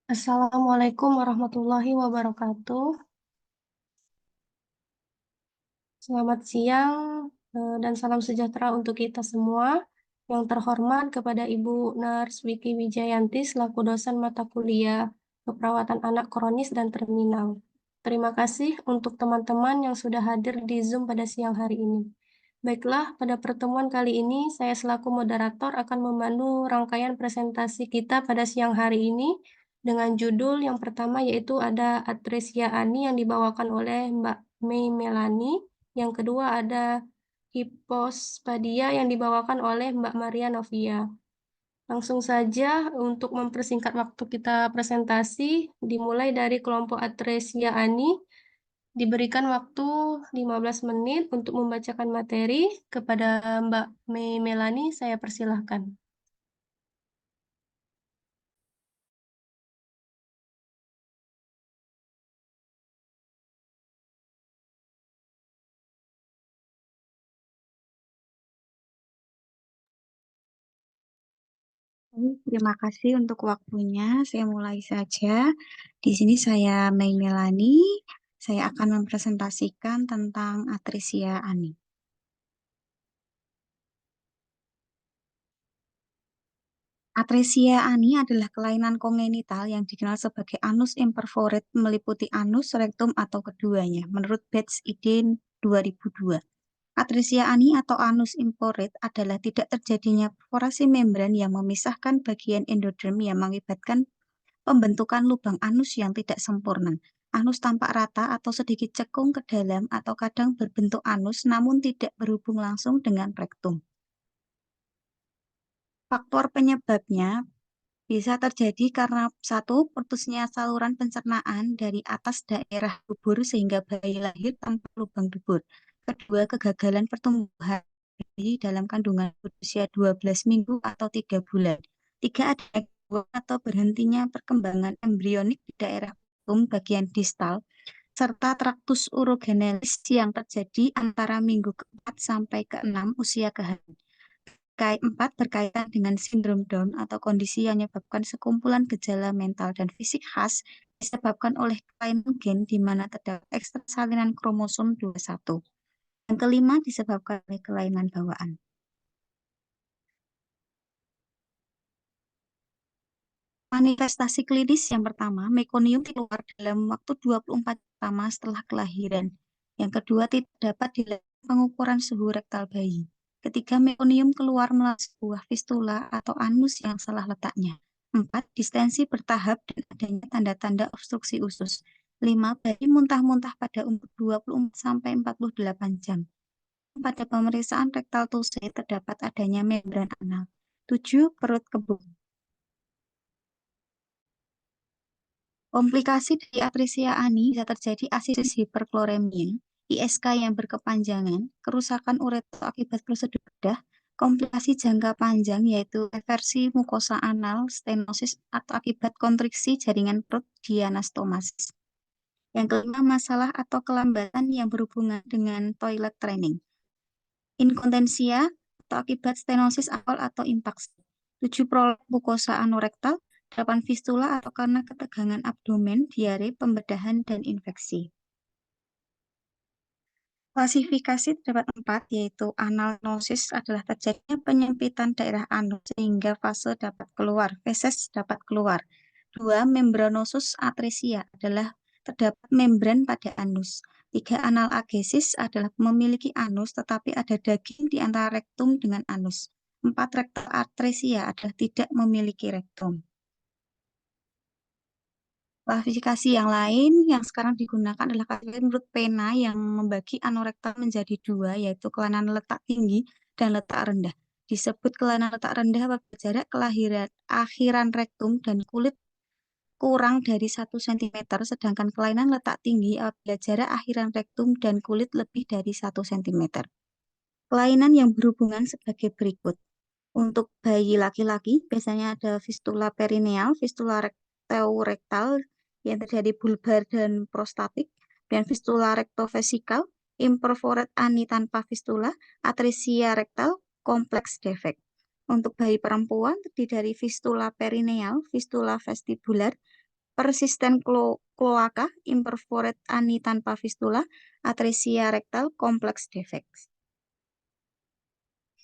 Assalamualaikum warahmatullahi wabarakatuh. Selamat siang dan salam sejahtera untuk kita semua. Yang terhormat kepada Ibu Nars Wiki Wijayanti selaku dosen mata kuliah keperawatan anak kronis dan terminal. Terima kasih untuk teman-teman yang sudah hadir di Zoom pada siang hari ini. Baiklah, pada pertemuan kali ini saya selaku moderator akan memandu rangkaian presentasi kita pada siang hari ini dengan judul yang pertama yaitu ada Atresia Ani yang dibawakan oleh Mbak Mei Melani. Yang kedua ada Hipospadia yang dibawakan oleh Mbak Maria Novia. Langsung saja untuk mempersingkat waktu kita presentasi, dimulai dari kelompok Atresia Ani. Diberikan waktu 15 menit untuk membacakan materi. Kepada Mbak Mei Melani, saya persilahkan. Terima kasih untuk waktunya. Saya mulai saja. Di sini saya Mei Melani. Saya akan mempresentasikan tentang Atresia Ani. Atresia Ani adalah kelainan kongenital yang dikenal sebagai anus imperforate meliputi anus, rektum, atau keduanya, menurut Betts ed. 2002. Atresia ani atau anus imperforate adalah tidak terjadinya perforasi membran yang memisahkan bagian endoderm yang mengakibatkan pembentukan lubang anus yang tidak sempurna. Anus tampak rata atau sedikit cekung ke dalam atau kadang berbentuk anus namun tidak berhubung langsung dengan rektum. Faktor penyebabnya bisa terjadi karena satu, putusnya saluran pencernaan dari atas daerah dubur sehingga bayi lahir tanpa lubang dubur. Kedua, kegagalan pertumbuhan bayi dalam kandungan berusia 12 minggu atau 3 bulan. Tiga, ada gangguan atau berhentinya perkembangan embrionik di daerah rektum bagian distal, serta traktus urogenelis yang terjadi antara minggu ke-4 sampai ke-6 usia kehamilan. K4 berkaitan dengan sindrom Down atau kondisi yang menyebabkan sekumpulan gejala mental dan fisik khas disebabkan oleh kelainan gen di mana terdapat ekstrasalinan kromosom 21. Yang kelima disebabkan oleh kelainan bawaan. Manifestasi klinis yang pertama, mekonium keluar dalam waktu 24 jam pertama setelah kelahiran. Yang kedua, tidak dapat dilakukan pengukuran suhu rektal bayi. Ketiga, mekonium keluar melalui sebuah fistula atau anus yang salah letaknya. 4. Distensi bertahap dan adanya tanda-tanda obstruksi usus. 5. Bayi muntah-muntah pada umur 24-48 jam. Pada pemeriksaan rektal tuse terdapat adanya membran anal. 7. Perut kembung. Komplikasi dari Atresia ani bisa terjadi asisis hiperkloremia, ISK yang berkepanjangan, kerusakan ureter akibat prosedur bedah, komplikasi jangka panjang yaitu eversi mukosa anal, stenosis atau akibat kontriksi jaringan perut, dianastomasis. Yang kelima, masalah atau kelambatan yang berhubungan dengan toilet training. Inkontensia atau akibat stenosis awal atau impaksi. 7. Prolap mukosa anorektal, 8. Fistula atau karena ketegangan abdomen, diare, pembedahan, dan infeksi. Klasifikasi terdapat 4, yaitu analnosis adalah terjadinya penyempitan daerah anus sehingga fase dapat keluar, feses dapat keluar. 2. Membranosus atresia adalah terdapat membran pada anus. 3. Analagesis adalah memiliki anus tetapi ada daging di antara rektum dengan anus. 4. Rektal atresia adalah tidak memiliki rektum. Klasifikasi yang lain yang sekarang digunakan adalah klasifikasi menurut Pena yang membagi anorektal menjadi dua, yaitu kelainan letak tinggi dan letak rendah. Disebut kelainan letak rendah apabila jarak kelahiran akhiran rektum dan kulit kurang dari 1 cm, sedangkan kelainan letak tinggi apabila jarak akhiran rektum dan kulit lebih dari 1 cm. Kelainan yang berhubungan sebagai berikut. Untuk bayi laki-laki, biasanya ada fistula perineal, fistula rektal yang terjadi bulbar dan prostatik, dan fistula rektovesikal, imperforate ani tanpa fistula, atresia rektal, kompleks defek. Untuk bayi perempuan terdiri dari fistula perineal, fistula vestibular, persisten kloaka, imperforate ani tanpa fistula, atresia rektal, kompleks defect.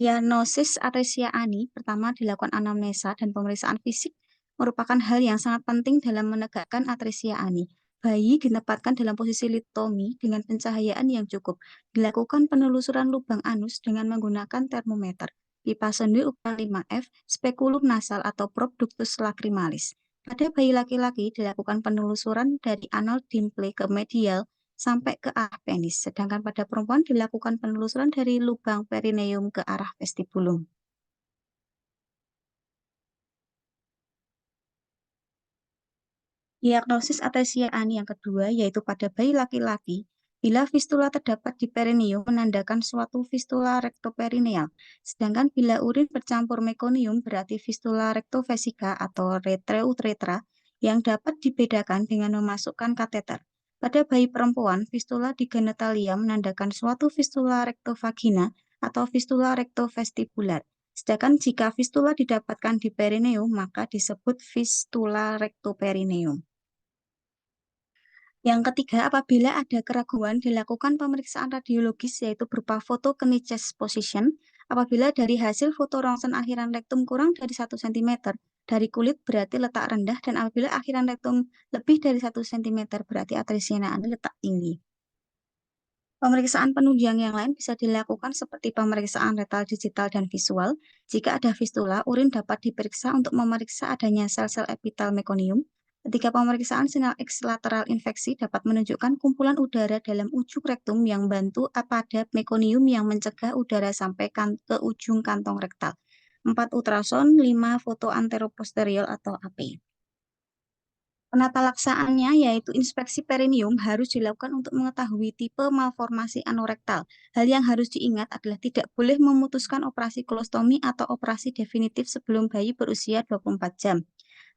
Diagnosis atresia ani pertama dilakukan anamnesa dan pemeriksaan fisik merupakan hal yang sangat penting dalam menegakkan atresia ani. Bayi ditempatkan dalam posisi litomi dengan pencahayaan yang cukup. Dilakukan penelusuran lubang anus dengan menggunakan termometer, pipa sendi ukuran 5F, spekulum nasal atau probe ductus lacrimalis. Pada bayi laki-laki dilakukan penelusuran dari anal dimple ke medial sampai ke arah penis, sedangkan pada perempuan dilakukan penelusuran dari lubang perineum ke arah vestibulum. Diagnosis atresia ani yang kedua yaitu pada bayi laki-laki, bila fistula terdapat di perineum menandakan suatu fistula rektoperineal, sedangkan bila urin bercampur mekonium berarti fistula rektovesica atau retreuretra yang dapat dibedakan dengan memasukkan kateter. Pada bayi perempuan, fistula di genitalia menandakan suatu fistula rektovagina atau fistula rektovestibular. Sedangkan jika fistula didapatkan di perineum, maka disebut fistula rektoperineum. Yang ketiga, apabila ada keraguan, dilakukan pemeriksaan radiologis yaitu berupa foto kidney chest position. Apabila dari hasil foto rongsen akhiran rektum kurang dari 1 cm dari kulit berarti letak rendah, dan apabila akhiran rektum lebih dari 1 cm berarti atresia ani letak tinggi. Pemeriksaan penunjang yang lain bisa dilakukan seperti pemeriksaan retal digital dan visual. Jika ada fistula, urin dapat diperiksa untuk memeriksa adanya sel-sel epitel mekonium. Ketika pemeriksaan sinyal X lateral infeksi dapat menunjukkan kumpulan udara dalam ujung rektum yang bantu pada mekonium yang mencegah udara sampai ke ujung kantong rektal. 4 ultrasound, 5 foto anteroposterior atau AP. Penata laksaannya yaitu inspeksi perineum harus dilakukan untuk mengetahui tipe malformasi anorektal. Hal yang harus diingat adalah tidak boleh memutuskan operasi kolostomi atau operasi definitif sebelum bayi berusia 24 jam.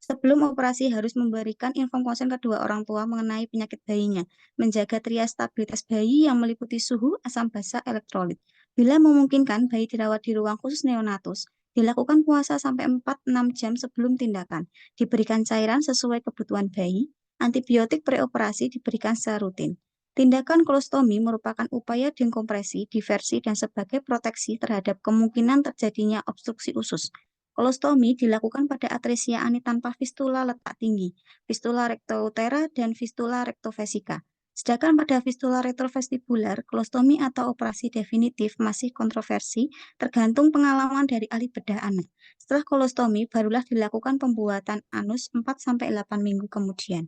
Sebelum operasi harus memberikan info konsen kedua orang tua mengenai penyakit bayinya, menjaga trias stabilitas bayi yang meliputi suhu, asam basa, elektrolit. Bila memungkinkan, bayi dirawat di ruang khusus neonatus. Dilakukan puasa sampai 4-6 jam sebelum tindakan. Diberikan cairan sesuai kebutuhan bayi. Antibiotik preoperasi diberikan secara rutin. Tindakan kolostomi merupakan upaya dekompresi, diversi, dan sebagai proteksi terhadap kemungkinan terjadinya obstruksi usus. Kolostomi dilakukan pada atresia ani tanpa fistula letak tinggi, fistula rectoutera, dan fistula rectovesica. Sedangkan pada fistula retrovestibular, kolostomi atau operasi definitif masih kontroversi tergantung pengalaman dari ahli bedah anak. Setelah kolostomi, barulah dilakukan pembuatan anus 4-8 minggu kemudian.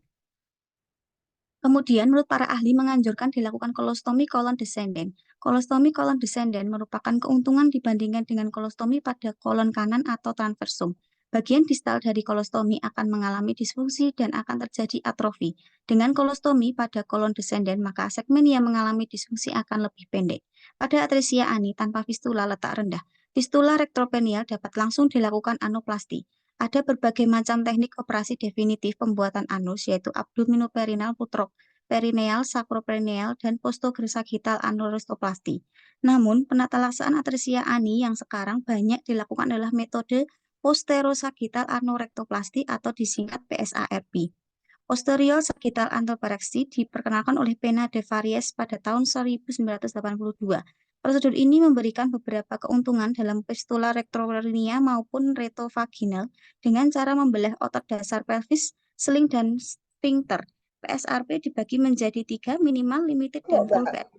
Kemudian, menurut para ahli menganjurkan dilakukan kolostomi kolon descendant. Kolostomi kolon descendant merupakan keuntungan dibandingkan dengan kolostomi pada kolon kanan atau transversum. Bagian distal dari kolostomi akan mengalami disfungsi dan akan terjadi atrofi. Dengan kolostomi pada kolon descendant, maka segmen yang mengalami disfungsi akan lebih pendek. Pada atresia ani tanpa fistula letak rendah, fistula rektopenial dapat langsung dilakukan anoplasti. Ada berbagai macam teknik operasi definitif pembuatan anus, yaitu abdominoperinal putrok, perineal, sakroperineal, dan postoglossagittal anorostoplasti. Namun, penata laksaan atresia ani yang sekarang banyak dilakukan adalah metode posterosagittal anorektoplasti atau disingkat PSARP. Posterior sagittal anteropareksi diperkenalkan oleh Pena de Varies pada tahun 1982. Prosedur ini memberikan beberapa keuntungan dalam fistula rektoperinia maupun retovaginal dengan cara membelah otot dasar pelvis, seling, dan sphincter. PSRP dibagi menjadi 3, minimal, limited, dan full PSRP.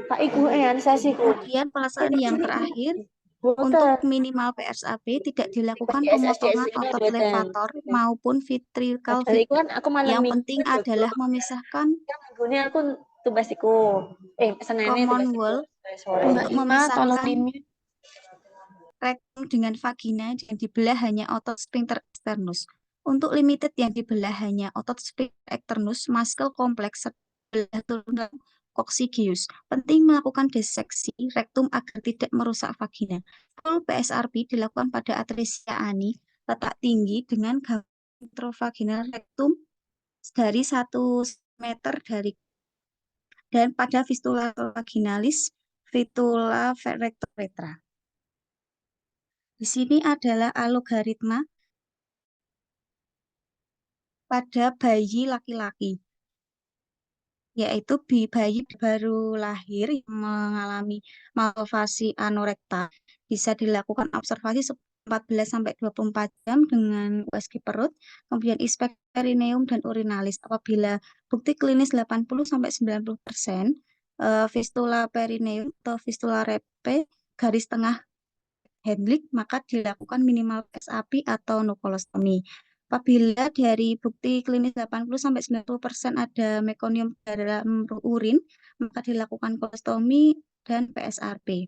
Pak Iku, sesiku. Kemudian pelaksanaan yang terakhir, untuk minimal PSAP tidak dilakukan pemotongan otot levator maupun ventricle Dari itu kan aku malam yang minggu penting adalah memisahkan minggunya aku tugas iku. Seninnya common tugas iku. wall Sore. Mbak untuk Ima, tolong memisahkan di-mute. rektum dengan vagina yang dibelah hanya otot sphincter externus. Untuk limited yang dibelah hanya otot sphincter externus, muscle kompleks sebelah tulang coccygeus. Penting melakukan diseksi rektum agar tidak merusak vagina. Full PSRP dilakukan pada atresia ani letak tinggi dengan gastrovaginal rektum dari 1 meter dari dan pada fistula vaginalis, fistula rectoretra. Di sini adalah algoritma pada bayi laki-laki, yaitu bayi baru lahir yang mengalami malformasi anorekta bisa dilakukan observasi 14 sampai 24 jam dengan USG perut, kemudian inspeksi perineum dan urinalis. Apabila bukti klinis 80 sampai 90%, fistula perineum atau fistula repe garis tengah Hendlik, maka dilakukan minimal PSAP atau nukolostomi. Apabila dari bukti klinis 80-90% ada mekonium dalam urin, maka dilakukan kolostomi dan PSRP.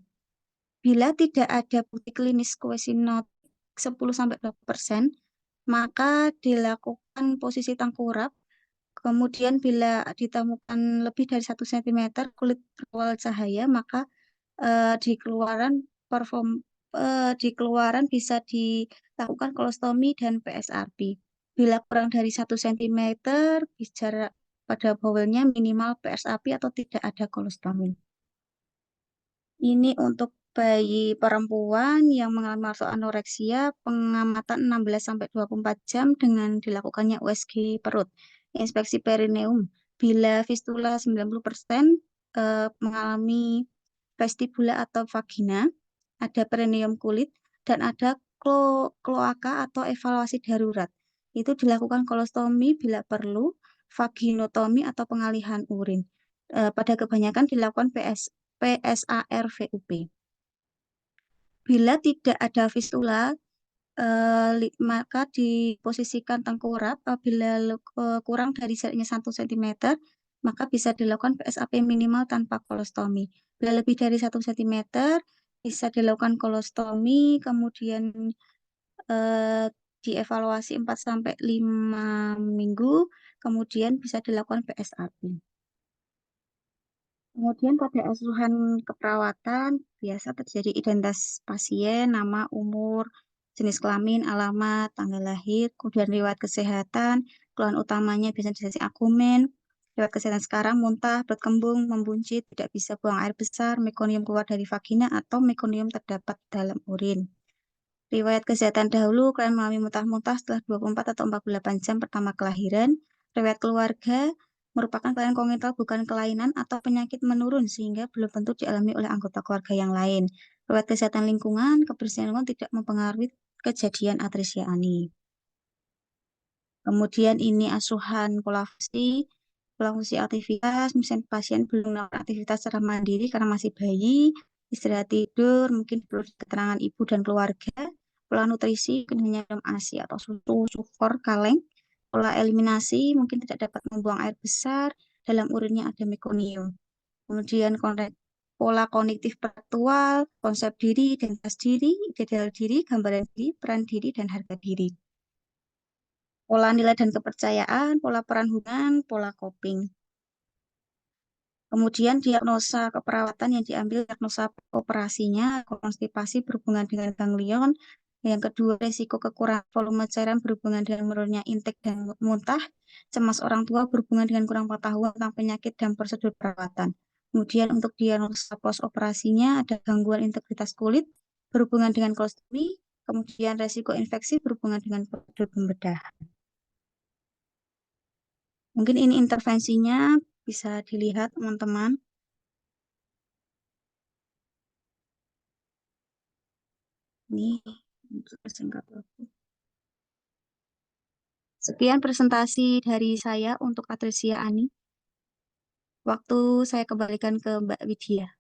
Bila tidak ada bukti klinis kuesinot 10-20%, maka dilakukan posisi tengkurap. Kemudian bila ditemukan lebih dari 1 cm kulit berawal cahaya, maka di keluaran di keluaran bisa dilakukan kolostomi dan PSRP. Bila kurang dari 1 cm, bicara pada bowelnya minimal PSRP atau tidak ada kolostomi. Ini untuk bayi perempuan yang mengalami anoreksia, pengamatan 16-24 jam dengan dilakukannya USG perut. Inspeksi perineum. Bila fistula 90% mengalami vestibula atau vagina, ada perineum kulit, dan ada kloaka atau evaluasi darurat. Itu dilakukan kolostomi bila perlu, vaginotomi atau pengalihan urin. Pada kebanyakan dilakukan PSARVUP. Bila tidak ada fistula, maka diposisikan tengkurap. Apabila kurang dari jaraknya 1 cm, maka bisa dilakukan PSAP minimal tanpa kolostomi. Bila lebih dari 1 cm, bisa dilakukan kolostomi, kemudian eh, dievaluasi 4 sampai 5 minggu, kemudian bisa dilakukan PSAP. Kemudian pada asuhan keperawatan biasa terjadi identitas pasien, nama, umur, jenis kelamin, alamat, tanggal lahir, kemudian riwayat kesehatan, keluhan utamanya biasanya dari akumen, riwayat kesehatan sekarang, muntah, perut kembung, membuncit, tidak bisa buang air besar, mekonium keluar dari vagina atau mekonium terdapat dalam urin. Riwayat kesehatan dahulu, kalian mengalami muntah-muntah setelah 24 atau 48 jam pertama kelahiran. Riwayat keluarga, merupakan kelainan kongenital bukan kelainan atau penyakit menurun sehingga belum tentu dialami oleh anggota keluarga yang lain. Riwayat kesehatan lingkungan, kebersihan lingkungan tidak mempengaruhi kejadian atresia ani. Kemudian ini asuhan pola fungsi aktivitas, misalnya pasien belum melakukan aktivitas secara mandiri karena masih bayi, istirahat tidur, mungkin perlu keterangan ibu dan keluarga, pola nutrisi, mungkin hanya minum ASI atau susu, sufor, kaleng, pola eliminasi, mungkin tidak dapat membuang air besar, dalam urinnya ada mekonium. Kemudian pola kognitif faktual, konsep diri, identitas diri, ideal diri, gambaran diri, peran diri, dan harga diri. Pola nilai dan kepercayaan, pola peran hubungan, pola coping. Kemudian diagnosa keperawatan yang diambil, diagnosa operasinya, konstipasi berhubungan dengan ganglion. Yang kedua, risiko kekurangan volume cairan berhubungan dengan menurunnya intake dan muntah. Cemas orang tua berhubungan dengan kurang pengetahuan tentang penyakit dan prosedur perawatan. Kemudian untuk diagnosa post operasinya ada gangguan integritas kulit berhubungan dengan kolostomi. Kemudian risiko infeksi berhubungan dengan prosedur pembedahan. Mungkin ini intervensinya bisa dilihat teman-teman. Ini untuk persingkat waktu. Sekian presentasi dari saya untuk Atresia Ani. Waktu saya kembalikan ke Mbak Widya.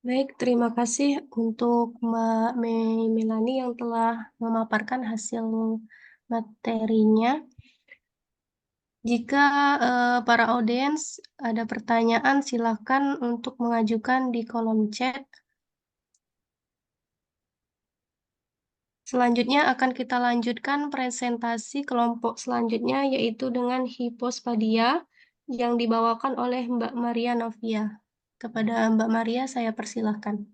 Baik, terima kasih untuk Mbak Mei Milani yang telah memaparkan hasil materinya. Jika para audiens ada pertanyaan, silakan untuk mengajukan di kolom chat. Selanjutnya akan kita lanjutkan presentasi kelompok selanjutnya, yaitu dengan hipospadia yang dibawakan oleh Mbak Maria Novia. Kepada Mbak Maria, saya persilahkan.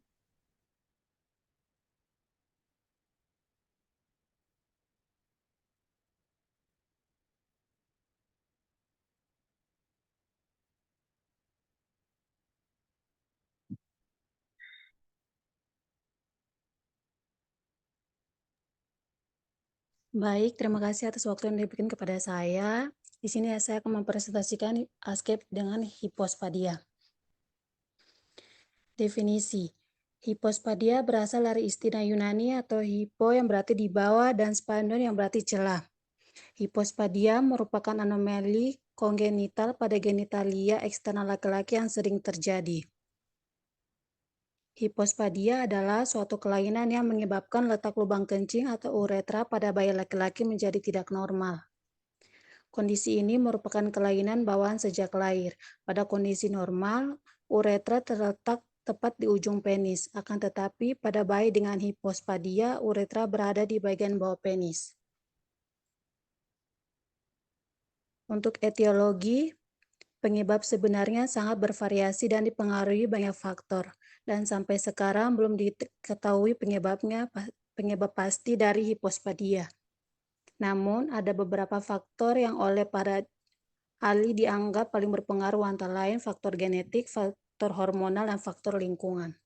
Baik, terima kasih atas waktu yang diberikan kepada saya. Di sini saya akan mempresentasikan ASCII dengan hipospadia. Definisi. Hipospadia berasal dari istilah Yunani atau hipo yang berarti di bawah dan spandon yang berarti celah. Hipospadia merupakan anomali kongenital pada genitalia eksternal laki-laki yang sering terjadi. Hipospadia adalah suatu kelainan yang menyebabkan letak lubang kencing atau uretra pada bayi laki-laki menjadi tidak normal. Kondisi ini merupakan kelainan bawaan sejak lahir. Pada kondisi normal, uretra terletak tepat di ujung penis. Akan tetapi, pada bayi dengan hipospadia, uretra berada di bagian bawah penis. Untuk etiologi, penyebab sebenarnya sangat bervariasi dan dipengaruhi banyak faktor, dan sampai sekarang belum diketahui penyebab pasti dari hipospadia. Namun, ada beberapa faktor yang oleh para ahli dianggap paling berpengaruh, antara lain faktor genetik, faktor hormonal, dan faktor lingkungan.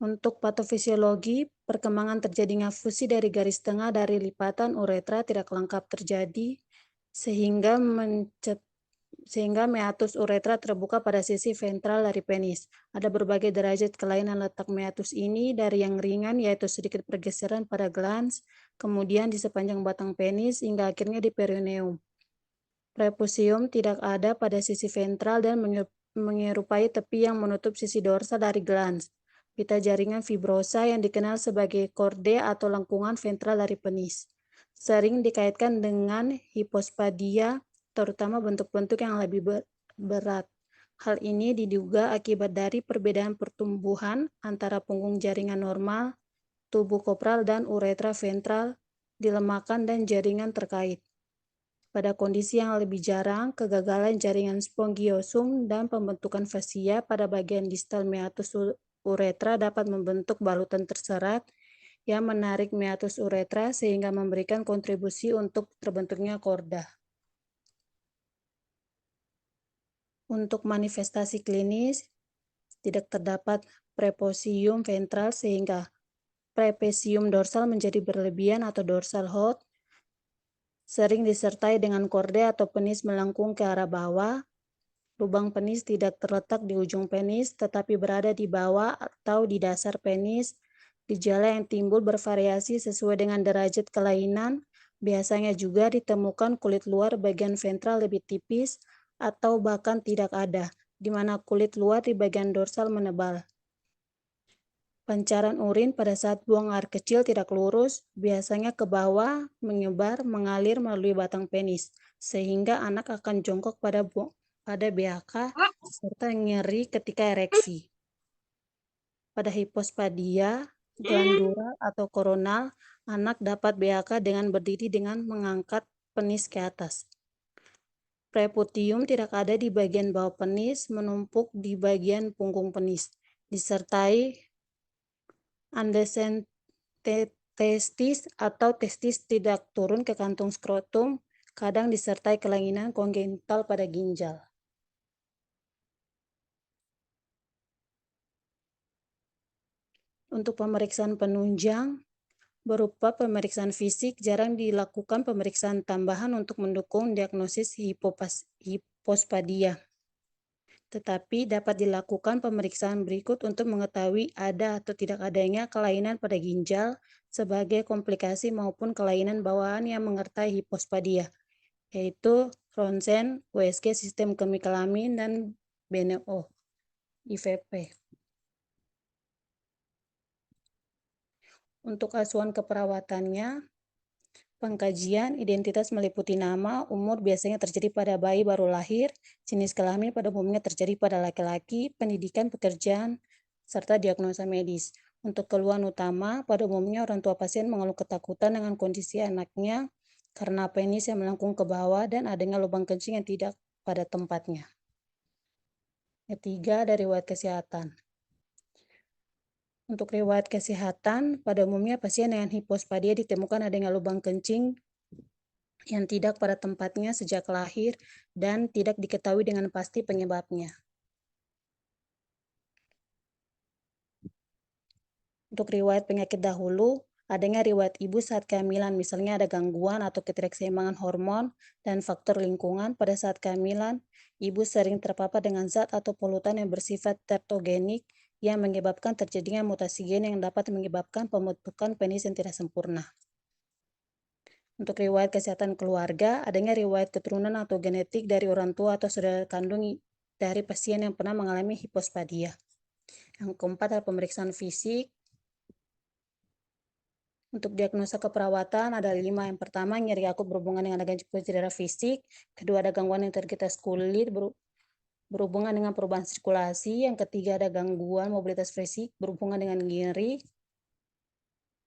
Untuk patofisiologi, perkembangan terjadinya fusi dari garis tengah dari lipatan uretra tidak lengkap terjadi, sehingga meatus uretra terbuka pada sisi ventral dari penis. Ada berbagai derajat kelainan letak meatus ini, dari yang ringan yaitu sedikit pergeseran pada glans, kemudian di sepanjang batang penis, hingga akhirnya di perineum. Prepusium tidak ada pada sisi ventral dan menyerupai tepi yang menutup sisi dorsal dari glans. Pita jaringan fibrosa yang dikenal sebagai kordea atau lengkungan ventral dari penis sering dikaitkan dengan hipospadia, terutama bentuk-bentuk yang lebih berat. Hal ini diduga akibat dari perbedaan pertumbuhan antara punggung jaringan normal, tubuh kopral, dan uretra ventral, dilemahkan dan jaringan terkait. Pada kondisi yang lebih jarang, kegagalan jaringan spongiosum dan pembentukan fasia pada bagian distal meatus uretra dapat membentuk balutan terserat yang menarik meatus uretra sehingga memberikan kontribusi untuk terbentuknya korda. Untuk manifestasi klinis, tidak terdapat preposium ventral sehingga prepesium dorsal menjadi berlebihan atau dorsal hot, sering disertai dengan korde atau penis melengkung ke arah bawah. Lubang penis tidak terletak di ujung penis, tetapi berada di bawah atau di dasar penis. Gejala yang timbul bervariasi sesuai dengan derajat kelainan. Biasanya juga ditemukan kulit luar bagian ventral lebih tipis atau bahkan tidak ada, di mana kulit luar di bagian dorsal menebal. Pancaran urin pada saat buang air kecil tidak lurus, biasanya ke bawah, menyebar, mengalir melalui batang penis, sehingga anak akan jongkok pada BAK, serta nyeri ketika ereksi. Pada hipospadia, glandular atau koronal, anak dapat BAK dengan berdiri dengan mengangkat penis ke atas. Preputium tidak ada di bagian bawah penis, menumpuk di bagian punggung penis, disertai andescent testis atau testis tidak turun ke kantung skrotum, kadang disertai kelainan kongenital pada ginjal. Untuk pemeriksaan penunjang, berupa pemeriksaan fisik, jarang dilakukan pemeriksaan tambahan untuk mendukung diagnosis hipospadia. Tetapi dapat dilakukan pemeriksaan berikut untuk mengetahui ada atau tidak adanya kelainan pada ginjal sebagai komplikasi maupun kelainan bawaan yang menyertai hipospadia, yaitu ronsen, USG sistem kemikalamin, dan BNO, IVP. Untuk asuhan keperawatannya, pengkajian identitas meliputi nama, umur biasanya terjadi pada bayi baru lahir, jenis kelamin pada umumnya terjadi pada laki-laki, pendidikan, pekerjaan, serta diagnosa medis. Untuk keluhan utama, pada umumnya orang tua pasien mengeluh ketakutan dengan kondisi anaknya karena penis yang melengkung ke bawah dan adanya lubang kencing yang tidak pada tempatnya. Ketiga, dari riwayat kesehatan. Untuk riwayat kesehatan, pada umumnya pasien dengan hipospadia ditemukan adanya lubang kencing yang tidak pada tempatnya sejak lahir dan tidak diketahui dengan pasti penyebabnya. Untuk riwayat penyakit dahulu, adanya riwayat ibu saat kehamilan, misalnya ada gangguan atau ketidakseimbangan hormon dan faktor lingkungan pada saat kehamilan, ibu sering terpapar dengan zat atau polutan yang bersifat tertogenik yang menyebabkan terjadinya mutasi gen yang dapat menyebabkan pembentukan penis yang tidak sempurna. Untuk riwayat kesehatan keluarga, adanya riwayat keturunan atau genetik dari orang tua atau saudara kandung dari pasien yang pernah mengalami hipospadia. Yang keempat adalah pemeriksaan fisik. Untuk diagnosa keperawatan ada 5. Yang pertama, nyeri akut berhubungan dengan adanya cedera fisik. Kedua, ada gangguan integritas kulit berhubungan dengan perubahan sirkulasi. Yang ketiga, ada gangguan mobilitas fisik berhubungan dengan nyeri.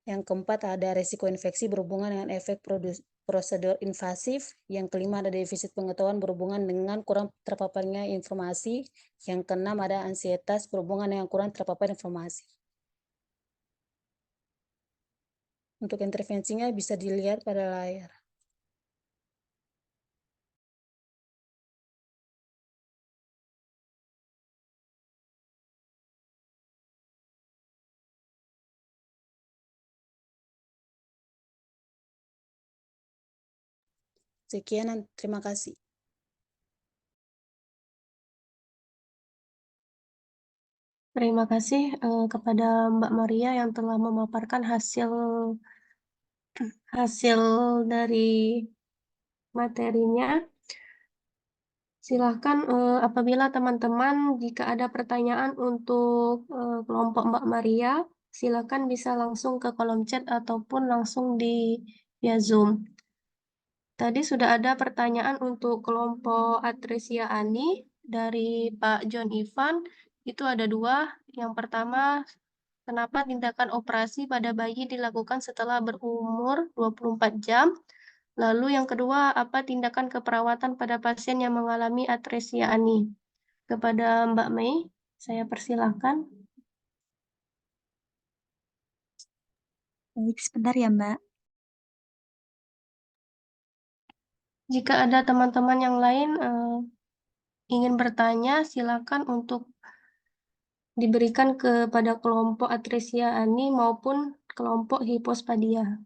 Yang keempat, ada resiko infeksi berhubungan dengan efek prosedur invasif. Yang kelima, ada defisit pengetahuan berhubungan dengan kurang terpaparnya informasi. Yang keenam, ada ansietas berhubungan dengan kurang terpapar informasi. Untuk intervensinya bisa dilihat pada layar. Sekian dan terima kasih. Terima kasih kepada Mbak Maria yang telah memaparkan hasil dari materinya. Silahkan apabila teman-teman jika ada pertanyaan untuk kelompok Mbak Maria, silakan bisa langsung ke kolom chat ataupun langsung di via Zoom. Tadi sudah ada pertanyaan untuk kelompok Atresia Ani dari Pak John Ivan. Itu ada 2. Yang pertama, kenapa tindakan operasi pada bayi dilakukan setelah berumur 24 jam? Lalu yang kedua, apa tindakan keperawatan pada pasien yang mengalami Atresia Ani? Kepada Mbak Mei, saya persilahkan. Baik, sebentar ya, Mbak. Jika ada teman-teman yang lain ingin bertanya, silakan untuk diberikan kepada kelompok Atresia Ani maupun kelompok hipospadia.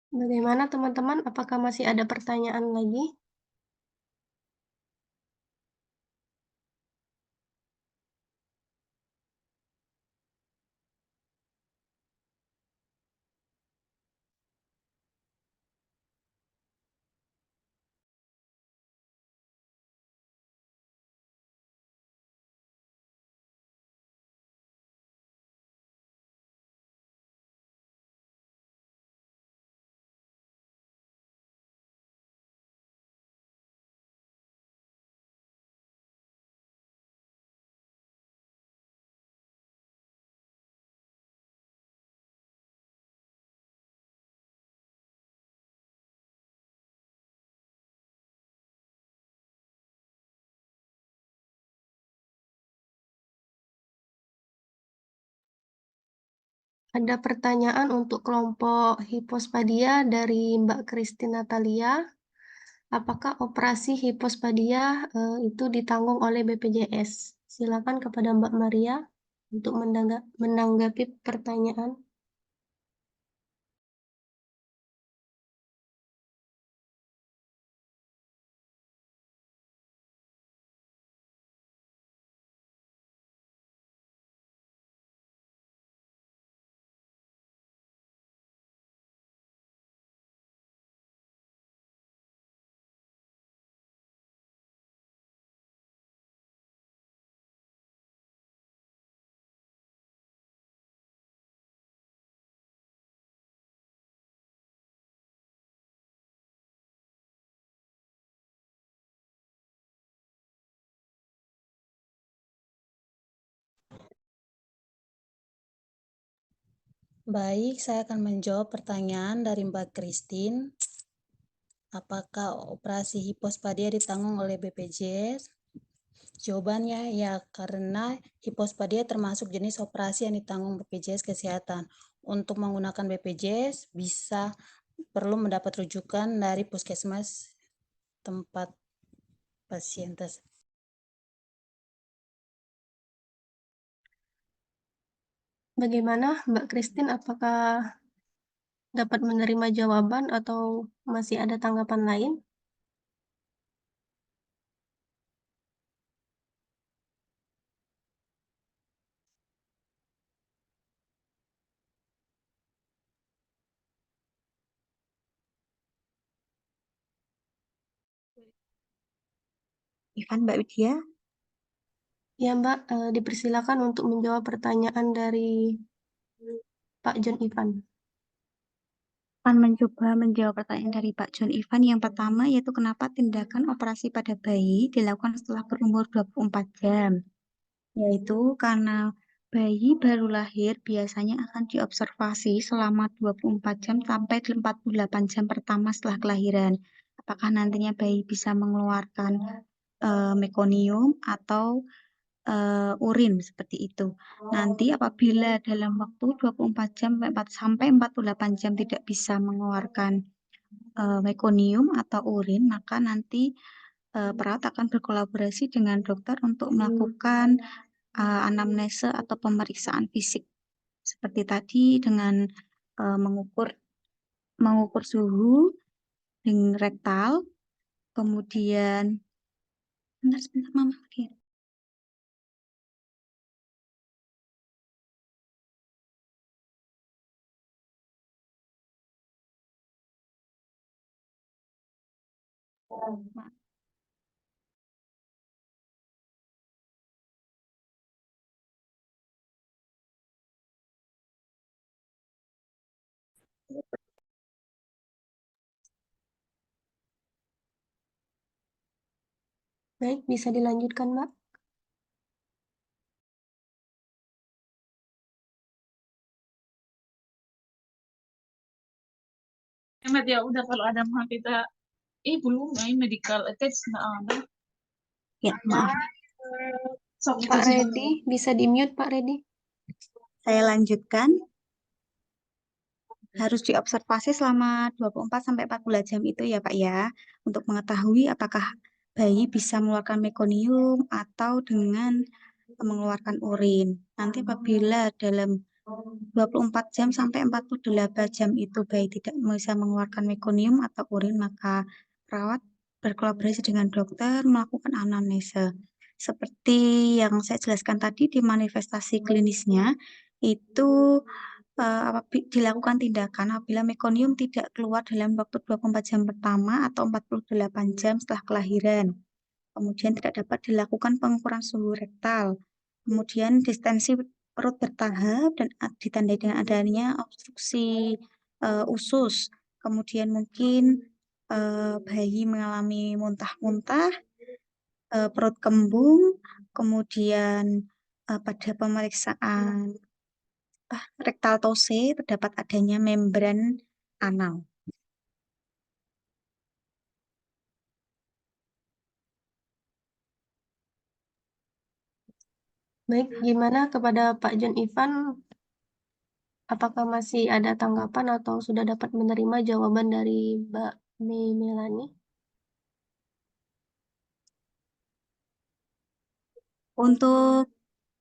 Bagaimana teman-teman? Apakah masih ada pertanyaan lagi? Ada pertanyaan untuk kelompok hipospadia dari Mbak Christine Natalia. Apakah operasi hipospadia itu ditanggung oleh BPJS? Silakan kepada Mbak Maria. untuk menanggapi pertanyaan. Baik, saya akan menjawab pertanyaan dari Mbak Christine. Apakah operasi hipospadia ditanggung oleh BPJS? Jawabannya ya, karena hipospadia termasuk jenis operasi yang ditanggung BPJS Kesehatan. Untuk menggunakan BPJS bisa perlu mendapat rujukan dari puskesmas tempat pasien tersebut. Bagaimana Mbak Christine, apakah dapat menerima jawaban atau masih ada tanggapan lain? Ivan, Mbak Widya. Ya Mbak, dipersilakan untuk menjawab pertanyaan dari Pak John Ivan. Akan mencoba menjawab pertanyaan dari Pak John Ivan. Yang pertama yaitu kenapa tindakan operasi pada bayi dilakukan setelah berumur 24 jam. Yaitu karena bayi baru lahir biasanya akan diobservasi selama 24 jam sampai 48 jam pertama setelah kelahiran. Apakah nantinya bayi bisa mengeluarkan mekonium atau urin seperti itu. Nanti apabila dalam waktu 24 jam sampai 48 jam tidak bisa mengeluarkan mekonium atau urin, maka nanti perawat akan berkolaborasi dengan dokter untuk melakukan anamnese atau pemeriksaan fisik seperti tadi dengan mengukur suhu dengan rektal, kemudian sebentar Mama. Baik, bisa dilanjutkan Mbak. Hemat ya udah kalau ada mah kita belum ini medical attach nggak ada. Ya, maaf. Sok Pak itu sih. Reddy, bisa di-mute Pak Reddy. Saya lanjutkan. Harus diobservasi selama 24 sampai 14 jam itu ya Pak ya, untuk mengetahui apakah bayi bisa mengeluarkan mekonium atau dengan mengeluarkan urin. Nanti apabila dalam 24 jam sampai 48 jam itu bayi tidak bisa mengeluarkan mekonium atau urin, maka perawat berkolaborasi dengan dokter melakukan anamnese. Seperti yang saya jelaskan tadi di manifestasi klinisnya, itu dilakukan tindakan apabila mekonium tidak keluar dalam waktu 24 jam pertama atau 48 jam setelah kelahiran. Kemudian tidak dapat dilakukan pengukuran suhu rektal. Kemudian distensi perut bertahap dan ditandai dengan adanya obstruksi usus. Kemudian mungkin bayi mengalami muntah-muntah, perut kembung, kemudian pada pemeriksaan rektal tose terdapat adanya membran anal. Baik, gimana kepada Pak John Ivan? Apakah masih ada tanggapan atau sudah dapat menerima jawaban dari Mbak Mei Melani? Untuk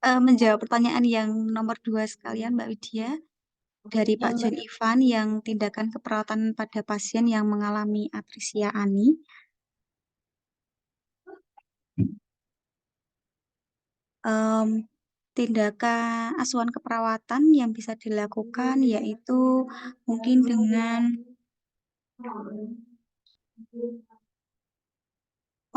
menjawab pertanyaan yang nomor 2 sekalian, Mbak Widya, dari Ya, Pak Mbak. John Ivan yang tindakan keperawatan pada pasien yang mengalami atrisia ani. Em, Tindakan asuhan keperawatan yang bisa dilakukan yaitu mungkin dengan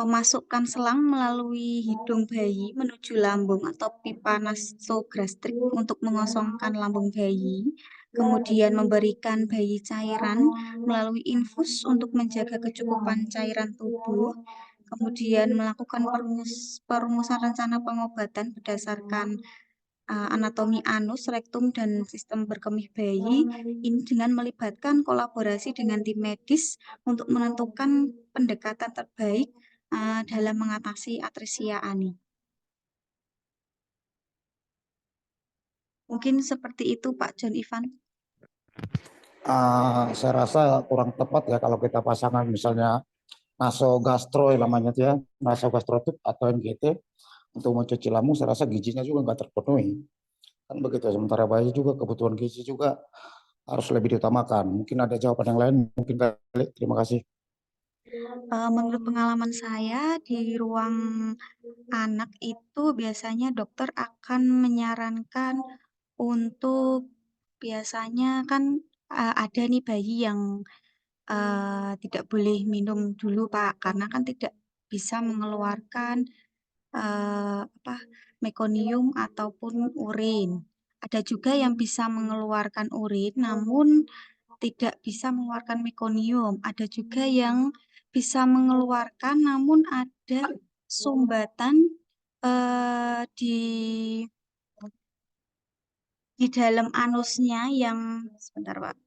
memasukkan selang melalui hidung bayi menuju lambung atau pipa nasogastrik untuk mengosongkan lambung bayi, kemudian memberikan bayi cairan melalui infus untuk menjaga kecukupan cairan tubuh, kemudian melakukan perumusan rencana pengobatan berdasarkan anatomi anus, rektum, dan sistem berkemih bayi, ini dengan melibatkan kolaborasi dengan tim medis untuk menentukan pendekatan terbaik dalam mengatasi atrisia ani. Mungkin seperti itu Pak John Ivan. Saya rasa kurang tepat ya kalau kita pasangan misalnya nasogastro namanya ya, nasogastrotip atau NGT untuk mencuci lambung, saya rasa gizinya juga nggak terpenuhi. Kan begitu, sementara bayi juga kebutuhan gizi juga harus lebih diutamakan. Mungkin ada jawaban yang lain, mungkin kali. Terima kasih. Menurut pengalaman saya di ruang anak itu biasanya dokter akan menyarankan untuk biasanya kan ada nih bayi yang tidak boleh minum dulu Pak karena kan tidak bisa mengeluarkan mekonium ataupun urin. Ada juga yang bisa mengeluarkan urin namun tidak bisa mengeluarkan mekonium. Ada juga yang bisa mengeluarkan namun ada sumbatan di dalam anusnya yang sebentar Pak.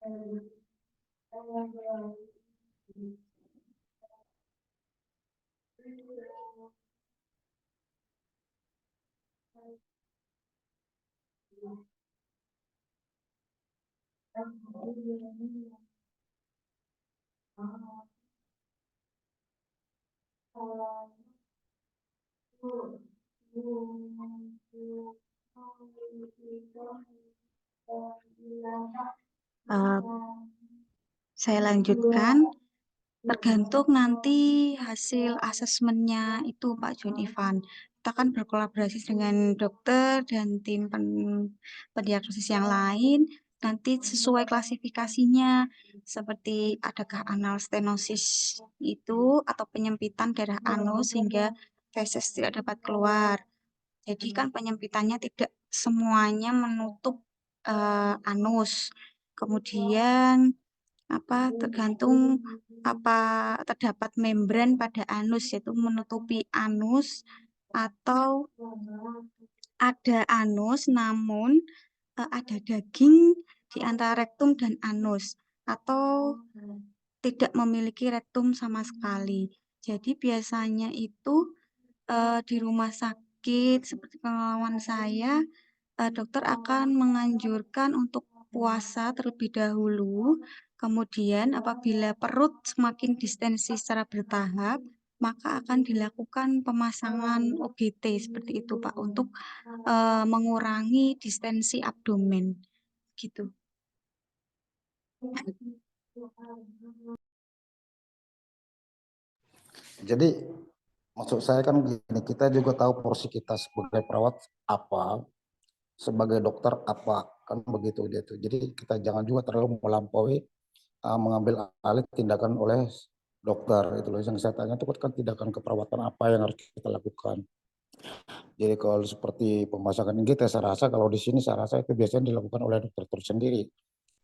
Eh, saya lanjutkan. Tergantung nanti hasil asesmennya itu Pak John Ivan. Kita kan berkolaborasi dengan dokter dan tim pendiagnosis yang lain. Nanti sesuai klasifikasinya seperti adakah anal stenosis itu atau penyempitan daerah anus sehingga feses tidak dapat keluar. Jadi kan penyempitannya tidak semuanya menutup anus. Kemudian tergantung apa terdapat membran pada anus yaitu menutupi anus atau ada anus namun ada daging di antara rektum dan anus atau tidak memiliki rektum sama sekali. Jadi biasanya itu di rumah sakit seperti pengalaman saya dokter akan menganjurkan untuk puasa terlebih dahulu. Kemudian apabila perut semakin distensi secara bertahap, maka akan dilakukan pemasangan OGT seperti itu Pak untuk mengurangi distensi abdomen gitu. Jadi maksud saya kan gini, kita juga tahu porsi kita sebagai perawat apa, sebagai dokter apa, kan begitu dia tuh. Jadi kita jangan juga terlalu melampaui mengambil alih tindakan oleh dokter. Itu loh yang saya tanya itu kan tindakan keperawatan apa yang harus kita lakukan. Jadi kalau seperti pemasangan kita, saya rasa kalau di sini saya rasa itu biasanya dilakukan oleh dokter tersendiri.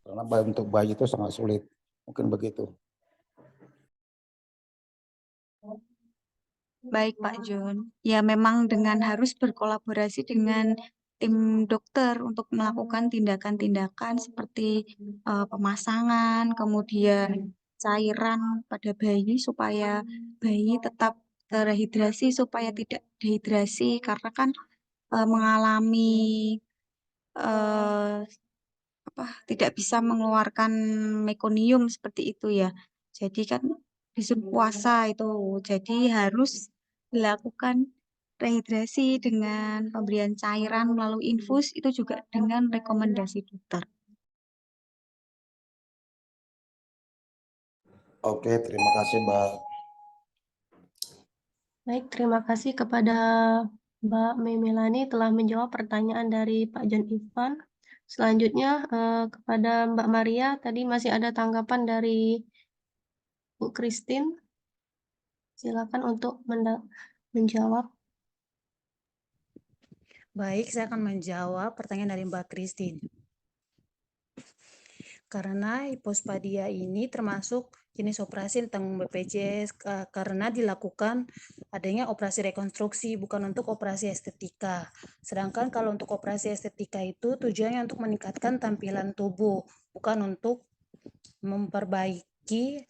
Karena untuk bayi itu sangat sulit. Mungkin begitu. Baik Pak John, ya memang dengan harus berkolaborasi dengan tim dokter untuk melakukan tindakan-tindakan seperti pemasangan, kemudian cairan pada bayi supaya bayi tetap terhidrasi supaya tidak dehidrasi karena kan mengalami eh, tidak bisa mengeluarkan mekonium seperti itu ya. Jadi kan disuruh puasa itu. Jadi harus dilakukan rehidrasi dengan pemberian cairan melalui infus itu juga dengan rekomendasi dokter. Oke, terima kasih Mbak. Baik, terima kasih kepada Mbak Melani telah menjawab pertanyaan dari Pak John Ivan. Selanjutnya kepada Mbak Maria, tadi masih ada tanggapan dari Bu Christine. Silakan untuk menjawab. Baik, saya akan menjawab pertanyaan dari Mbak Christine. Karena hipospadia ini termasuk jenis operasi tentang BPJS karena dilakukan adanya operasi rekonstruksi, bukan untuk operasi estetika. Sedangkan kalau untuk operasi estetika itu tujuannya untuk meningkatkan tampilan tubuh, bukan untuk memperbaiki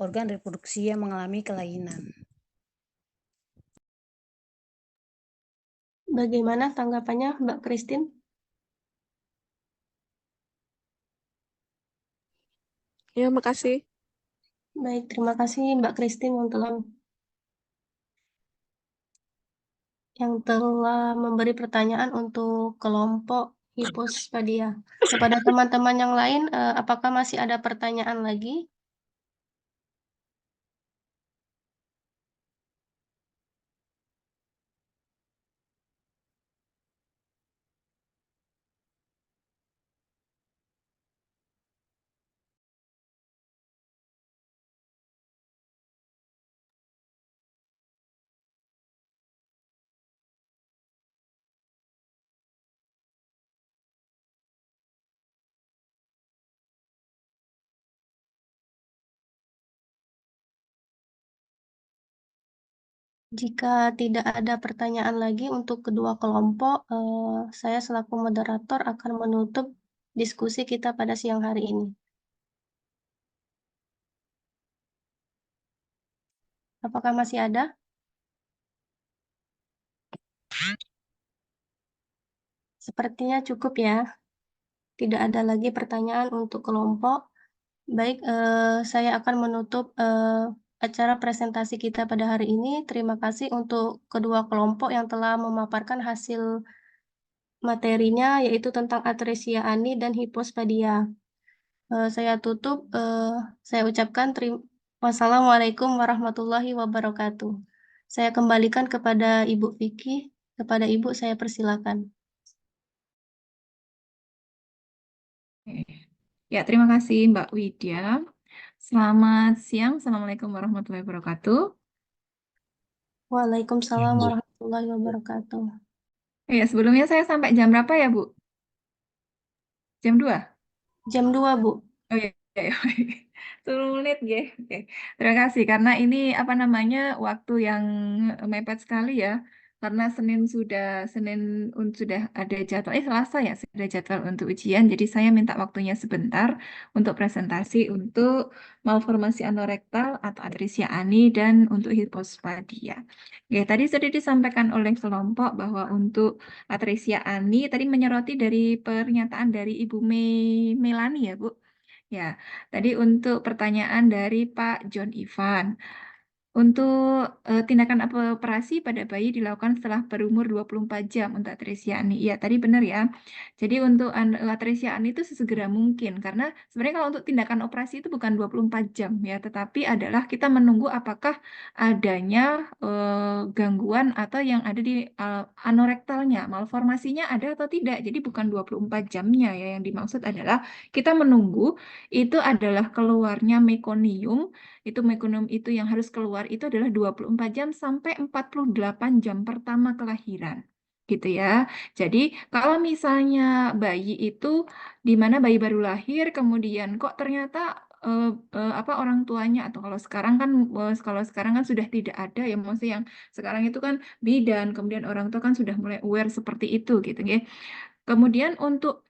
organ reproduksi yang mengalami kelainan. Bagaimana tanggapannya Mbak Christine? Ya, makasih. Baik, terima kasih Mbak Christine yang telah memberi pertanyaan untuk kelompok hipospadia. Kepada teman-teman yang lain, apakah masih ada pertanyaan lagi? Jika tidak ada pertanyaan lagi untuk kedua kelompok, saya selaku moderator akan menutup diskusi kita pada siang hari ini. Apakah masih ada? Sepertinya cukup ya. Tidak ada lagi pertanyaan untuk kelompok. Baik, saya akan menutup acara presentasi kita pada hari ini. Terima kasih untuk kedua kelompok yang telah memaparkan hasil materinya, yaitu tentang atresia ani dan hipospadia. Saya tutup, saya ucapkan wassalamualaikum warahmatullahi wabarakatuh. Saya kembalikan kepada Ibu Vicky. Kepada Ibu saya persilakan. Ya, terima kasih Mbak Widya. Selamat siang. Assalamualaikum warahmatullahi wabarakatuh. Waalaikumsalam warahmatullahi wabarakatuh. Ya, sebelumnya saya sampai jam berapa ya, Bu? Jam 2? Jam 2, Bu. Oh iya, iya, baik. 10 menit ya. Oke. Terima kasih karena ini apa namanya waktu yang mepet sekali ya. Karena sudah ada jadwal, Selasa ya sudah jadwal untuk ujian. Jadi saya minta waktunya sebentar untuk presentasi untuk malformasi anorektal atau atresia ani dan untuk hipospadia. Oke, tadi sudah disampaikan oleh kelompok bahwa untuk atresia ani tadi menyoroti dari pernyataan dari Ibu Melani ya, Bu. Ya, tadi untuk pertanyaan dari Pak John Ivan. Untuk tindakan operasi pada bayi dilakukan setelah berumur 24 jam untuk atresia ani. Iya, tadi benar ya. Jadi untuk atresia ani itu sesegera mungkin. Karena sebenarnya kalau untuk tindakan operasi itu bukan 24 jam ya. Tetapi adalah kita menunggu apakah adanya gangguan atau yang ada di anorektalnya. Malformasinya ada atau tidak. Jadi bukan 24 jamnya ya. Yang dimaksud adalah kita menunggu itu adalah keluarnya mekonium. Itu mekonium itu yang harus keluar itu adalah 24 jam sampai 48 jam pertama kelahiran. Gitu ya. Jadi kalau misalnya bayi itu di mana bayi baru lahir kemudian kok ternyata apa orang tuanya atau kalau sekarang kan sudah tidak ada ya, maksudnya yang sekarang itu kan bidan, kemudian orang tua kan sudah mulai aware seperti itu gitu ya. Kemudian untuk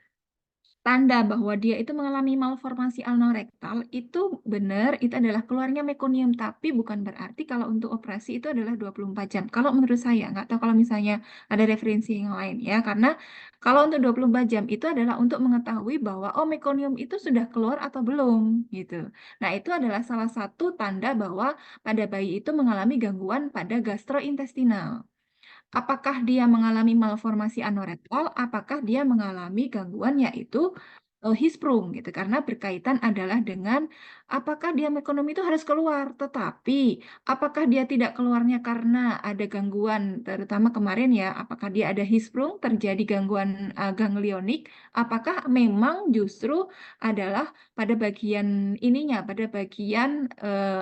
tanda bahwa dia itu mengalami malformasi anorektal itu benar, itu adalah keluarnya mekonium, tapi bukan berarti kalau untuk operasi itu adalah 24 jam. Kalau menurut saya, nggak tahu kalau misalnya ada referensi yang lain ya, karena kalau untuk 24 jam itu adalah untuk mengetahui bahwa oh mekonium itu sudah keluar atau belum gitu. Nah, itu adalah salah satu tanda bahwa pada bayi itu mengalami gangguan pada gastrointestinal. Apakah dia mengalami malformasi anorektal, apakah dia mengalami gangguan yaitu Hirschsprung gitu, karena berkaitan adalah dengan apakah dia mekonium itu harus keluar, tetapi apakah dia tidak keluarnya karena ada gangguan, terutama kemarin ya, apakah dia ada Hirschsprung, terjadi gangguan ganglionik, apakah memang justru adalah pada bagian ininya, pada bagian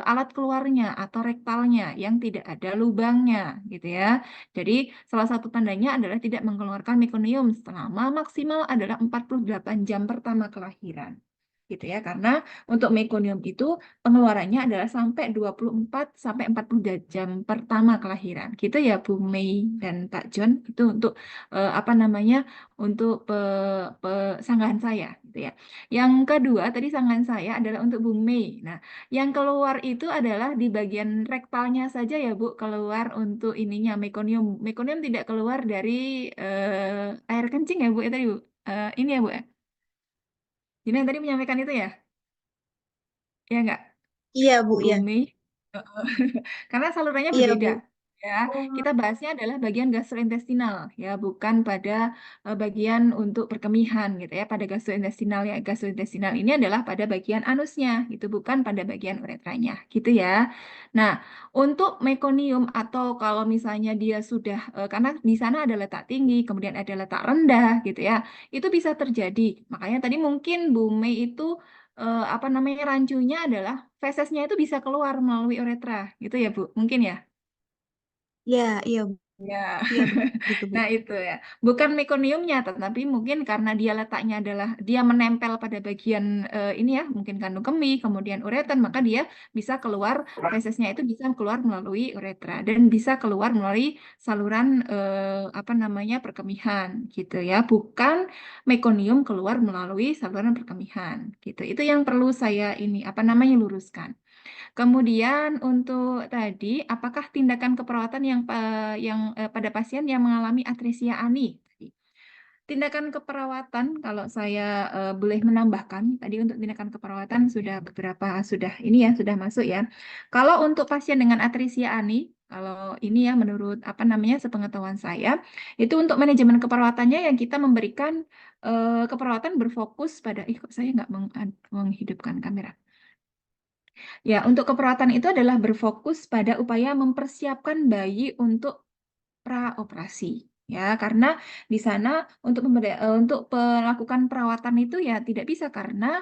alat keluarnya atau rektalnya yang tidak ada lubangnya gitu ya. Jadi, salah satu tandanya adalah tidak mengeluarkan mekonium selama maksimal adalah 48 jam pertama kelahiran. Gitu ya, karena untuk mekonium itu pengeluarannya adalah sampai 24 sampai 42 jam pertama kelahiran. Gitu ya Bu Mei dan Pak John, itu untuk apa namanya? Untuk sanggahan saya gitu ya. Yang kedua tadi sanggahan saya adalah untuk Bu Mei. Nah, yang keluar itu adalah di bagian rektalnya saja ya Bu, keluar untuk ininya mekonium. Mekonium tidak keluar dari air kencing ya Bu ya tadi Bu. Ini ya Bu ya. Jadi yang tadi menyampaikan itu ya? Ya enggak? Iya, Bu, ya. Bumi. Heeh. Karena salurannya Iya, berbeda. Bu. Ya, Oh, kita bahasnya adalah bagian gastrointestinal ya, bukan pada bagian untuk perkemihan gitu ya. Pada gastrointestinal ya, gastrointestinal ini adalah pada bagian anusnya, itu bukan pada bagian uretranya, gitu ya. Nah, untuk mekonium atau kalau misalnya dia sudah karena di sana ada letak tinggi, kemudian ada letak rendah gitu ya, itu bisa terjadi. Makanya tadi mungkin Bu Mei itu apa namanya rancunya adalah fesesnya itu bisa keluar melalui uretra gitu ya Bu, mungkin ya. iya, iya, Bu. Ya, Iya, begitu, Bu. nah itu ya, bukan mekoniumnya, tetapi mungkin karena dia letaknya adalah dia menempel pada bagian ini ya, mungkin kandung kemih, kemudian ureter, maka dia bisa keluar, fesesnya itu bisa keluar melalui uretra dan bisa keluar melalui saluran apa namanya perkemihan gitu ya, bukan mekonium keluar melalui saluran perkemihan gitu. Itu yang perlu saya ini apa namanya luruskan. Kemudian untuk tadi, apakah tindakan keperawatan yang pada pasien yang mengalami atresia ani? Tindakan keperawatan, kalau saya boleh menambahkan, tadi untuk tindakan keperawatan sudah beberapa sudah ini ya sudah masuk ya. Kalau untuk pasien dengan atresia ani, kalau ini ya menurut apa namanya sepengetahuan saya, itu untuk manajemen keperawatannya yang kita memberikan keperawatan berfokus pada, kok saya nggak menghidupkan kamera. Ya, untuk keperawatan itu adalah berfokus pada upaya mempersiapkan bayi untuk praoperasi. Ya, karena di sana untuk melakukan perawatan itu ya tidak bisa karena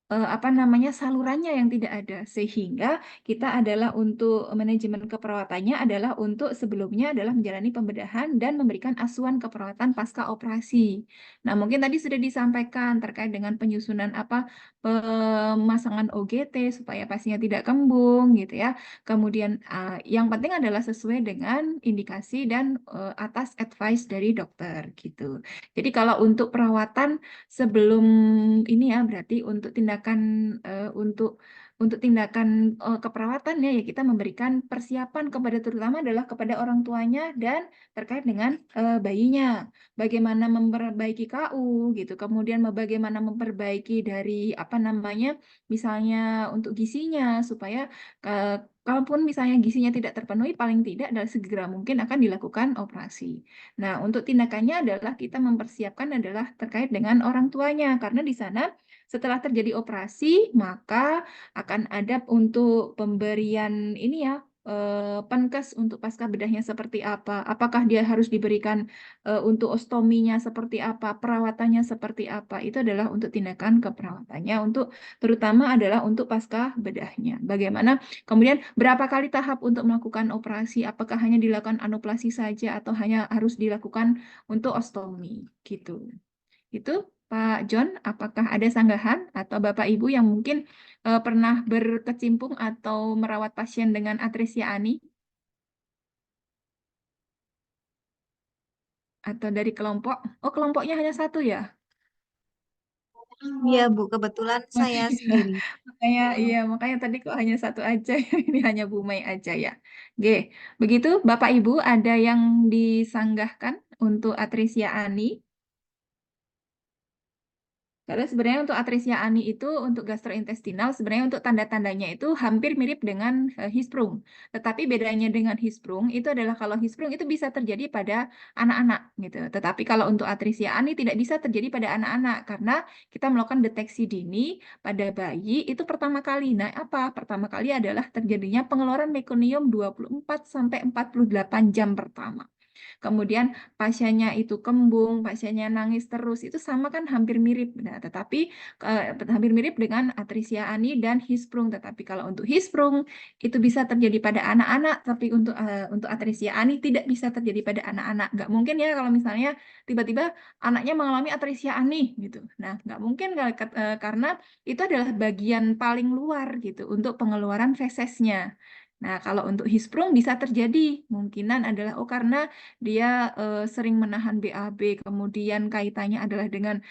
apa namanya salurannya yang tidak ada sehingga kita adalah untuk manajemen keperawatannya adalah untuk sebelumnya adalah menjalani pembedahan dan memberikan asuhan keperawatan pasca operasi. Nah, mungkin tadi sudah disampaikan terkait dengan penyusunan apa pemasangan OGT supaya pasiennya tidak kembung gitu ya. Kemudian yang penting adalah sesuai dengan indikasi dan atas advice dari dokter gitu. Jadi kalau untuk perawatan sebelum ini ya berarti untuk tindakan tindakan keperawatan ya kita memberikan persiapan kepada terutama adalah kepada orang tuanya dan terkait dengan bayinya. Bagaimana memperbaiki KU gitu. Kemudian bagaimana memperbaiki dari apa namanya misalnya untuk gizinya supaya kalaupun misalnya gizinya tidak terpenuhi paling tidak adalah segera mungkin akan dilakukan operasi. Nah, untuk tindakannya adalah kita mempersiapkan adalah terkait dengan orang tuanya, karena di sana setelah terjadi operasi, maka akan ada untuk pemberian ini ya, penkes untuk pasca bedahnya seperti apa, apakah dia harus diberikan untuk ostominya seperti apa, perawatannya seperti apa, itu adalah untuk tindakan keperawatannya, untuk terutama adalah untuk pasca bedahnya. Bagaimana kemudian berapa kali tahap untuk melakukan operasi? Apakah hanya dilakukan anuplasi saja atau hanya harus dilakukan untuk ostomi gitu. Itu Pak John, apakah ada sanggahan atau Bapak Ibu yang mungkin pernah berkecimpung atau merawat pasien dengan atresia ani? Atau dari kelompok? Oh, kelompoknya hanya satu ya? Iya, Bu, kebetulan saya sendiri. Makanya iya, makanya tadi kok hanya satu aja, ini hanya Bu Mei aja ya. Oke, begitu Bapak Ibu ada yang disanggahkan untuk Atrisya Ani? Karena sebenarnya untuk atresia ani itu untuk gastrointestinal sebenarnya untuk tanda-tandanya itu hampir mirip dengan Hirschsprung. Tetapi bedanya dengan Hirschsprung itu adalah kalau Hirschsprung itu bisa terjadi pada anak-anak gitu. Tetapi kalau untuk atresia ani tidak bisa terjadi pada anak-anak karena kita melakukan deteksi dini pada bayi itu pertama kali. Nah, apa? Pertama kali adalah terjadinya pengeluaran mekonium 24 sampai 48 jam pertama. Kemudian pasiennya itu kembung, pasiennya nangis terus, itu sama kan hampir mirip. Nah, tetapi hampir mirip dengan atresia ani dan Hirschsprung. Tetapi kalau untuk Hirschsprung itu bisa terjadi pada anak-anak, tapi untuk atresia ani tidak bisa terjadi pada anak-anak. Nggak mungkin ya kalau misalnya tiba-tiba anaknya mengalami atresia ani gitu. Nah, nggak mungkin karena itu adalah bagian paling luar gitu untuk pengeluaran fesesnya. Nah, kalau untuk Hirschsprung bisa terjadi, kemungkinan adalah karena dia sering menahan BAB, kemudian kaitannya adalah dengan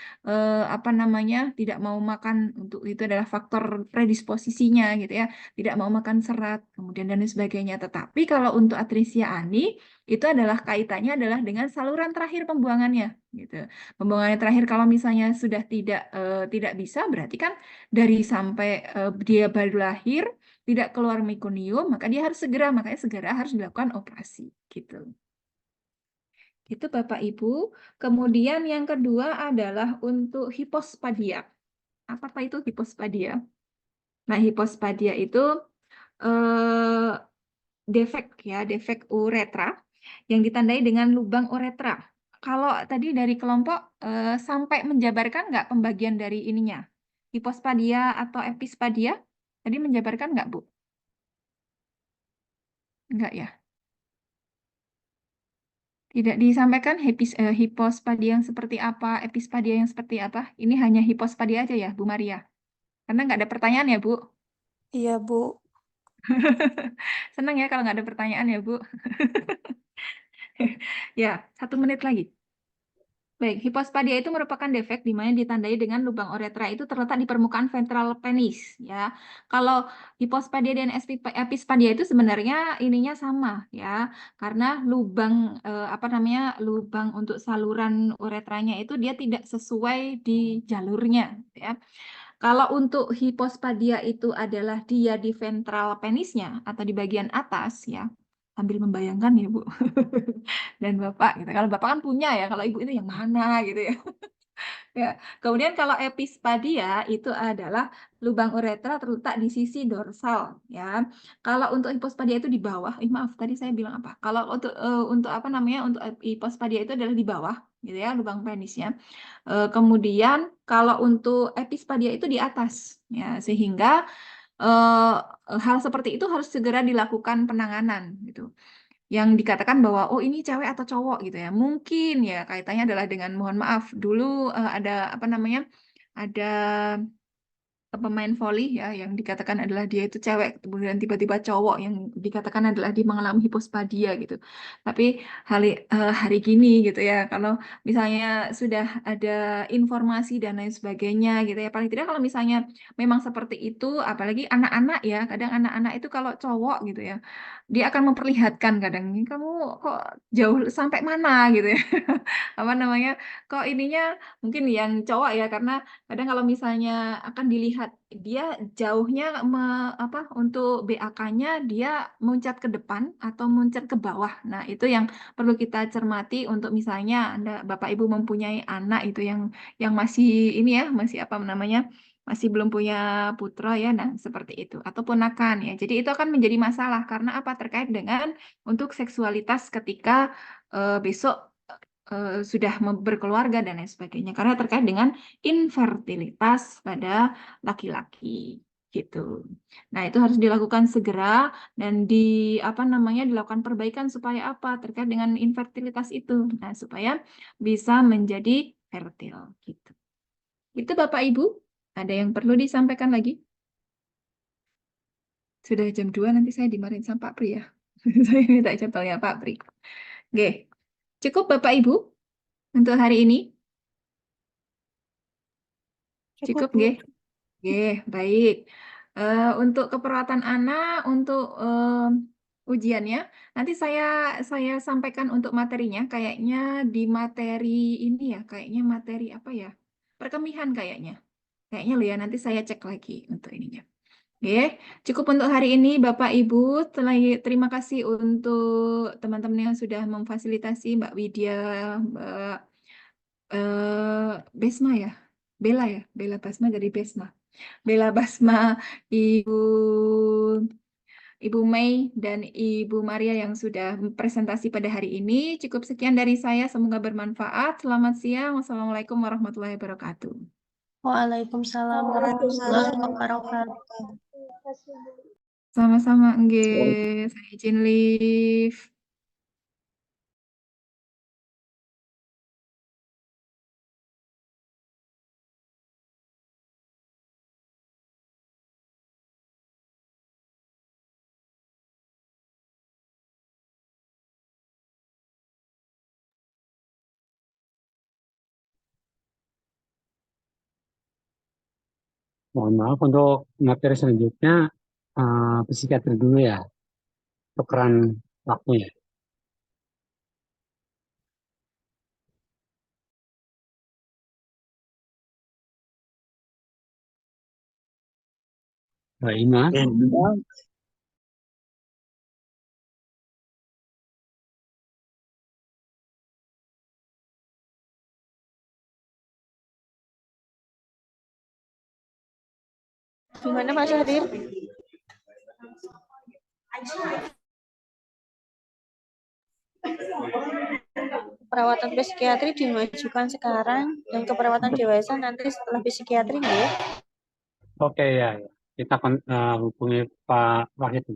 apa namanya tidak mau makan, untuk itu adalah faktor predisposisinya gitu ya, tidak mau makan serat, kemudian dan lain sebagainya. Tetapi kalau untuk atresia ani itu adalah kaitannya adalah dengan saluran terakhir pembuangannya gitu. Pembuangannya terakhir kalau misalnya sudah tidak bisa, berarti kan dari sampai dia baru lahir tidak keluar mekonium, maka dia harus makanya segera harus dilakukan operasi gitu. Itu Bapak Ibu. Kemudian yang kedua adalah untuk hipospadia. Apa itu hipospadia? Nah, hipospadia itu eh, defek uretra yang ditandai dengan lubang uretra. Kalau tadi dari kelompok sampai menjabarkan nggak pembagian dari ininya? Hipospadia atau epispadia? Tadi menjabarkan nggak, Bu? Enggak ya? Tidak disampaikan hipospadia yang seperti apa, epispadia yang seperti apa. Ini hanya hipospadia aja ya, Bu Maria. Karena nggak ada pertanyaan ya, Bu. Iya, Bu. Senang ya kalau nggak ada pertanyaan ya, Bu. Ya, 1 menit lagi. Baik, hipospadia itu merupakan defek di mana ditandai dengan lubang uretra itu terletak di permukaan ventral penis, ya. Kalau hipospadia dan epispadia itu sebenarnya ininya sama, ya, karena lubang lubang untuk saluran uretranya itu dia tidak sesuai di jalurnya, ya. Kalau untuk hipospadia itu adalah dia di ventral penisnya atau di bagian atas, ya. Sambil membayangkan ya, Bu. Dan Bapak gitu. Kalau Bapak kan punya ya, kalau Ibu itu yang mana gitu ya. Ya. Kemudian kalau epispadia itu adalah lubang uretra terletak di sisi dorsal ya. Kalau untuk hipospadia itu di bawah. Maaf tadi saya bilang apa? Kalau untuk apa namanya? Untuk hipospadia itu adalah di bawah gitu ya, lubang penisnya. Kemudian kalau untuk epispadia itu di atas ya, sehingga hal seperti itu harus segera dilakukan penanganan gitu. Yang dikatakan bahwa oh ini cewek atau cowok gitu ya, mungkin ya kaitannya adalah dengan, mohon maaf dulu ada apa namanya, ada pemain voli ya yang dikatakan adalah dia itu cewek, kemudian tiba-tiba cowok yang dikatakan adalah dia mengalami hipospadia gitu. Tapi hari gini gitu ya, kalau misalnya sudah ada informasi dan lain sebagainya gitu ya, paling tidak kalau misalnya memang seperti itu, apalagi anak-anak ya, kadang anak-anak itu kalau cowok gitu ya, dia akan memperlihatkan kadang, kamu kok jauh sampai mana gitu ya, apa namanya, kok ininya mungkin yang cowok ya, karena kadang kalau misalnya akan dilihat dia jauhnya untuk BAK-nya dia muncat ke depan atau muncat ke bawah. Nah, itu yang perlu kita cermati untuk misalnya Anda Bapak Ibu mempunyai anak itu yang masih ini ya, masih apa namanya? Masih belum punya putra ya. Nah, seperti itu atau ponakan ya. Jadi itu akan menjadi masalah karena apa? Terkait dengan untuk seksualitas ketika besok sudah berkeluarga dan lain sebagainya karena terkait dengan infertilitas pada laki-laki gitu. Nah, itu harus dilakukan segera dan dilakukan perbaikan supaya apa? Terkait dengan infertilitas itu. Nah, supaya bisa menjadi fertil gitu. Itu Bapak Ibu, ada yang perlu disampaikan lagi? Sudah jam 2 nanti saya dimarahin sama Pak Pri ya. Saya minta contohnya Pak Pri. Oke. Cukup Bapak Ibu untuk hari ini. Cukup nggih? Nggih, baik. Untuk keperawatan anak, untuk ujiannya, nanti saya sampaikan untuk materinya. Kayaknya di materi ini ya, kayaknya materi apa ya? Perkemihan kayaknya. Kayaknya loh ya, nanti saya cek lagi untuk ininya. Oke, cukup untuk hari ini Bapak Ibu. Terima kasih untuk teman-teman yang sudah memfasilitasi Mbak Widya, Mbak Besma ya, Bella Basma dari Besma. Bella Basma, Ibu Ibu Mei dan Ibu Maria yang sudah presentasi pada hari ini. Cukup sekian dari saya, semoga bermanfaat. Selamat siang. Wassalamualaikum warahmatullahi wabarakatuh. Waalaikumsalam warahmatullahi wabarakatuh. Sama-sama, nggih. Saya izin live. Mohon maaf untuk materi selanjutnya psikiatri dulu ya, tukeran waktunya. Mbak Ima, Gimana Pak Syahrir? Perawatan psikiatri dimajukan sekarang dan keperawatan dewasa nanti setelah psikiatri ya. oke ya, kita hubungi Pak Wahid.